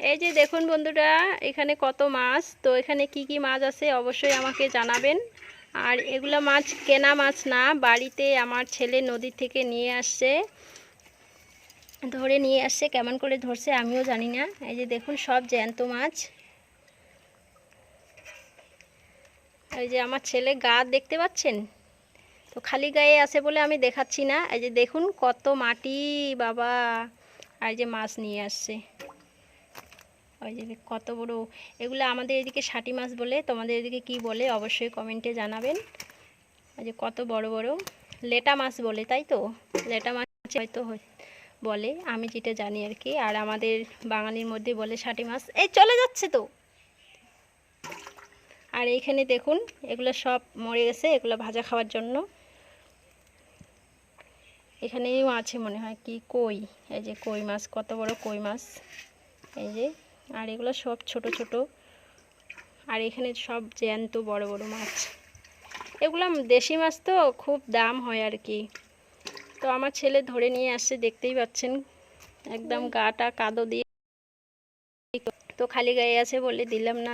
এই যে দেখুন বন্ধুরা, এখানে কত মাছ। তো এখানে কি কি মাছ আছে অবশ্যই আমাকে জানাবেন। আর এগুলো মাছ কেনা মাছ না, বাড়িতে আমার ছেলে নদী থেকে নিয়ে আসছে, ধরে নিয়ে আসছে। কেমন করে ধরছে আমিও জানি না। এই যে দেখুন সব জ্যান্ত মাছ। এই যে আমার ছেলে গা দেখতে পাচ্ছেন, তো খালি গায়ে আছে বলে আমি দেখাচ্ছি না। এই যে দেখুন কত মাটি বাবা। আর যে মাছ নিয়ে আসছে, ওই যে কত বড়। এগুলো আমাদের এদিকে শাটি মাছ বলে, তোমাদের এদিকে কি বলে অবশ্যই কমেন্টে জানাবেন। ওই যে কত বড় বড় লেটা মাছ বলে, তাই তো? লেটা মাছ হয়তো বলে, আমি যেটা জানি আর কি। আর আমাদের বাঙালির মধ্যে বলে শাটি মাছ। এই চলে যাচ্ছে তো। আর এইখানে দেখুন এগুলো সব মরে গেছে, এগুলো ভাজা খাওয়ার জন্য। এখানেও আছে মনে হয় কি কই। এই যে কই মাছ, কত বড় কই মাছ। এই যে, আর এগুলো সব ছোট ছোট। আর এখানে সব জ্যান্ত বড় বড় মাছ। এগুলো দেশি মাছ তো খুব দাম হয় আর কি। তো আমার ছেলে ধরে নিয়ে আসছে, দেখতেই পাচ্ছেন একদম গাটা কাদো দিয়ে। তো খালি গায়ে আছে বলে দিলাম না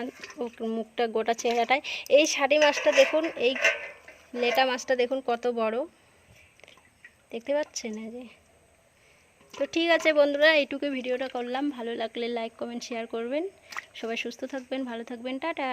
মুখটা, গোটা চেহারাটায়। এই শাটি মাছটা দেখুন, এই লেটা মাছটা দেখুন কত বড়, দেখতে পাচ্ছেন? এই যে। তো ঠিক আছে বন্ধুরা, এইটুকু ভিডিওটা করলাম। ভালো লাগলে লাইক কমেন্ট শেয়ার করবেন। সবাই সুস্থ থাকবেন, ভালো থাকবেন, টাটা।